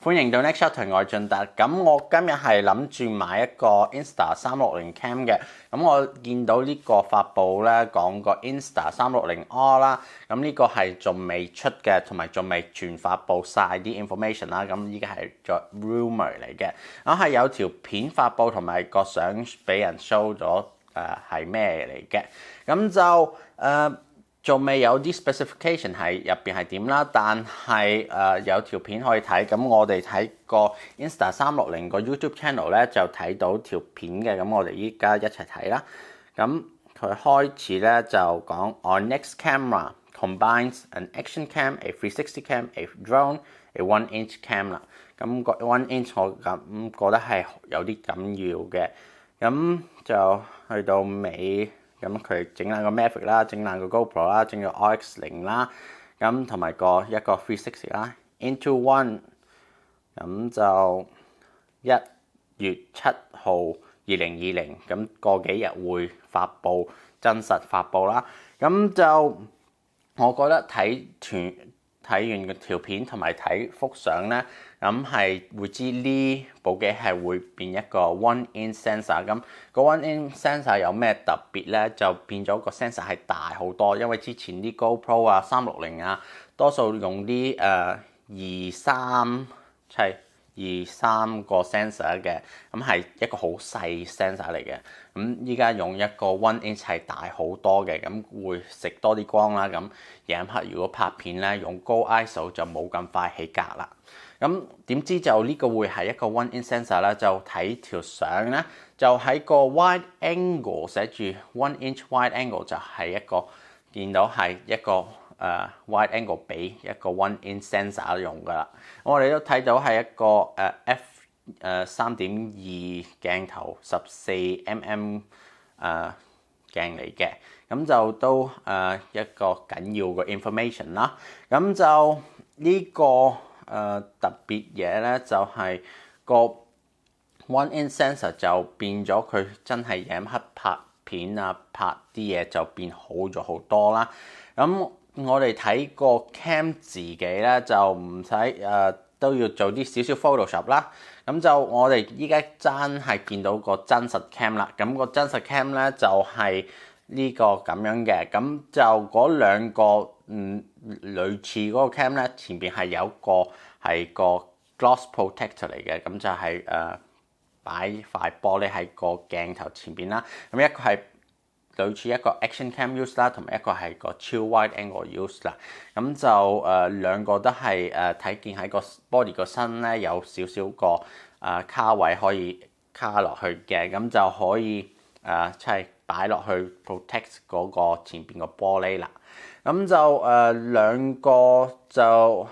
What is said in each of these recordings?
歡迎到 Next Chapter，我係俊達。咁我今日係諗住買一個 Insta360 Cam 嘅。咁我見到呢個發布咧講個 Insta360 R 啦。咁呢個係仲未出嘅，同埋仲未全發布晒啲 information 啦。咁依家係作 rumor 嚟嘅。咁係有條片發布同埋個相俾人 show 咗係咩嚟嘅。咁就仲未有啲 specification 係入邊係點啦，但係有條片可以睇。咁我哋睇個 Insta360 個 YouTube channel 咧就睇到條片嘅。咁我哋依家一齊睇啦。咁佢開始咧就講 Our next camera combines an action cam, a 360 cam, a drone, a 1-inch cam 啦。咁個 1-inch 我覺得係有啲緊要嘅。咁就去到尾。咁佢整爛個 Mavic 啦，整爛個 GoPro 啦，整個 RX0 啦，咁同埋一個360啦 ，into one， 咁就1月7號2020，咁過幾日會真實發布啦。咁就我覺得睇完個條片同埋睇幅相咧，咁係會知呢部機係會變一個 1-inch sensor。咁個 1-inch sensor 有咩特別咧？就變咗個 sensor 係大好多，因為之前啲 GoPro 啊、360啊，多數用啲2.3個 sensor 嘅，咁係一個好細 sensor 嚟嘅。咁依家用一個 1-inch 係大好多嘅，咁會食多啲光啦。咁夜黑如果拍片咧，用高 ISO 就冇咁快起格啦。咁點知就呢個會係一個 1-inch sensor 咧？就睇條相咧，就喺個 wide angle 寫住 1-inch wide angle 就係一個見到係一個wide angle 俾一個 1-inch sensor 用噶啦。我哋都睇到係一個f3.2 鏡頭14mm 鏡嚟嘅。咁就都一個緊要嘅 information 啦。咁就呢個特別嘢咧，就係個 1-inch sensor 就變咗佢真係夜黑拍片啊，拍啲嘢就變好咗好多啦。咁我哋睇個 cam 自己咧就唔使都要做啲少少 Photoshop 啦。咁就我哋依家真係見到個真實 cam 啦。咁個真實 cam 咧就係呢個咁樣嘅。咁就嗰兩個類似嗰個 cam 咧，前邊係有個 gloss protector 嚟嘅。咁就係擺塊玻璃喺個鏡頭前邊啦。咁一個係類似一個 action cam use 啦，同埋一個係個超 wide angle use 啦。咁就兩個都係睇見喺個 body 個身咧有少少個卡位可以卡落去嘅，咁就可以即係擺落去 protect 嗰個前邊個玻璃啦。咁就兩個就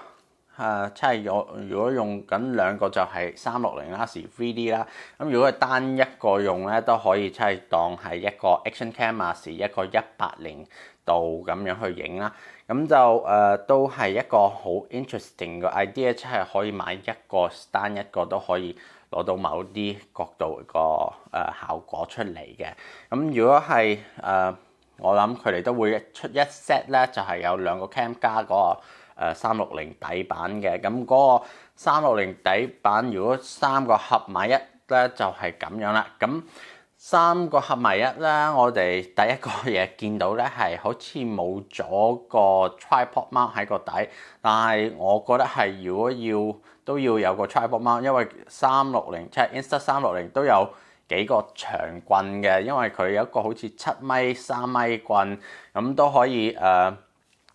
即係如果用緊兩個就係360啦，時 3D 啦。咁如果係單一個用咧，都可以即係當係一個 action cam 啊，時一個180度咁樣去影啦。咁就都係一個好 interesting 嘅 idea， 即係可以買一個單一個都可以攞到某啲角度個效果出嚟嘅。咁如果係我諗佢哋都會出一 set 咧，就係有兩個 cam 加嗰個360底板嘅。咁嗰個360底板如果三個合埋一咧，就係咁樣啦。咁三個合埋一咧，我哋第一個嘢見到咧係好似冇咗個 tripod mount 喺個底，但係我覺得係如果都要有個 tripod mount，因為360即係 Insta360 都有幾個長棍嘅，因為佢有一個好似7米3米棍，咁都可以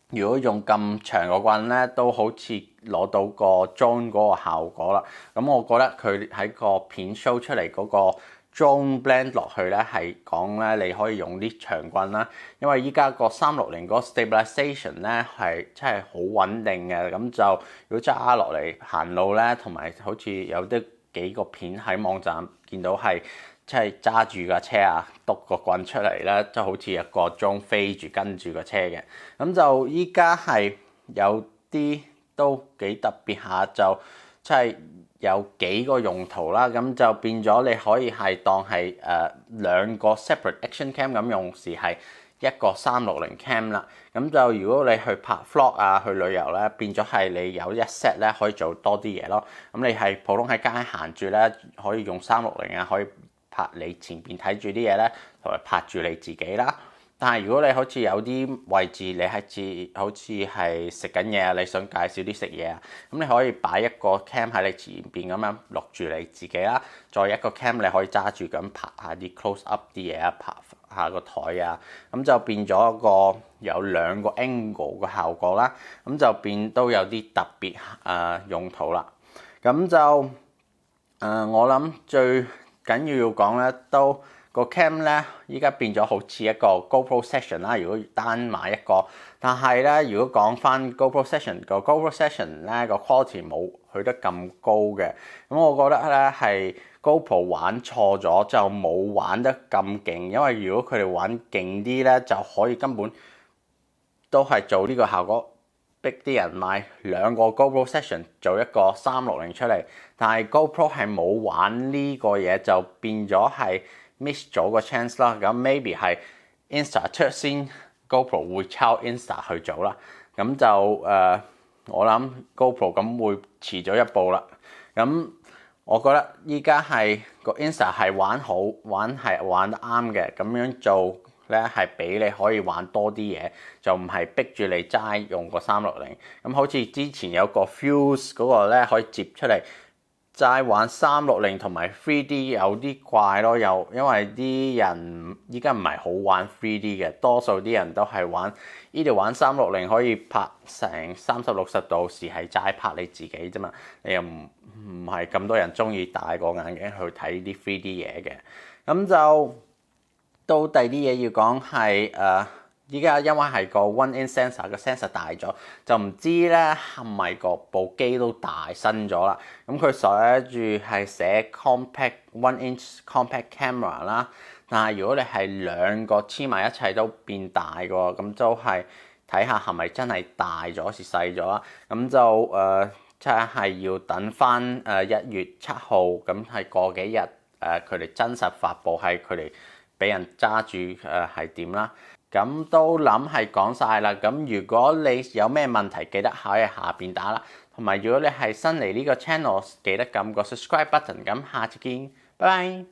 如果用咁長個棍咧，都好似攞到個 drone 嗰個效果啦。咁我覺得佢喺個片 show 出嚟嗰個 drone blend 落去咧，係講咧你可以用啲長棍啦，因為依家個360嗰個 Stabilization 咧係真係好穩定嘅。咁就如果揸落嚟行路咧，同埋好似有啲幾個片喺網站見到係即係揸住架車啊，篤個棍出嚟咧，就好似一個drone飛住跟住個車嘅。咁就依家係有啲都幾特別下，就即係有幾個用途啦。咁就變咗你可以係當係兩個 separate action cam 咁用時係一個360 cam 啦。咁就如果你去拍 vlog 啊，去旅遊咧，變咗係你有一 set 咧可以做多啲嘢咯。咁你係普通喺街行住咧，可以用360啊，可以拍你前邊睇住啲嘢咧，同埋拍住你自己啦。但係如果你好似有啲位置你係好似係食緊嘢啊，你想介紹啲食嘢啊，咁你可以擺一個 cam 喺你前邊咁樣錄住你自己啦，再一個 cam 你可以揸住咁拍下啲 close up 啲嘢啊，拍下個台啊，咁就變咗一個有2個 angle 嘅效果啦，咁就變都有啲特別用途啦。咁就我諗最緊要講咧都。個 cam 咧依家變咗好似一個 GoPro Session 啦，如果單買一個，但係咧如果講翻 GoPro Session 個 GoPro Session 咧個 quality 冇去得咁高嘅，咁我覺得咧係 GoPro 玩錯咗就冇玩得咁勁，因為如果佢哋玩勁啲咧就可以根本都係做呢個效果，逼啲人買2個 GoPro Session 做一個360出嚟，但係 GoPro 係冇玩呢個嘢，就變咗係miss 咗個 chance 啦，咁 maybe 係 Insta 出先 ，GoPro 會抄 Insta 去做啦，咁就我諗 GoPro 咁會遲咗一步啦。咁我覺得依家係個 Insta 係玩得啱嘅，咁樣做咧係俾你可以玩多啲嘢，就唔係逼住你齋用個360。咁好似之前有個 Fuse 嗰個咧可以接出嚟。齋玩360同埋 3D 有啲怪咯，因為啲人依家唔係好玩 3D 嘅，多數啲人都係玩呢度玩360可以拍成30-60度時係齋拍你自己啫嘛，你又唔係咁多人中意戴個眼鏡去睇啲 3D 嘢嘅。咁就到第啲嘢要講係依家因為係個 One In Sensor 個 sensor 大咗，就唔知咧係咪個部機都大身咗啦。咁佢寫住係寫 compact 1 inch compact camera 啦，但係如果你係2個黐埋一齊都變大嘅喎，咁就係睇下係咪真係大咗是細咗啦。咁就即係要等翻1月7號，咁係過幾日佢哋真實發布係佢哋俾人揸住係點啦。咁都諗係講晒啦。咁如果你有咩問題，記得喺下邊打啦。同埋如果你係新嚟呢個 channel，記得撳個 subscribe button。咁下次見，拜拜。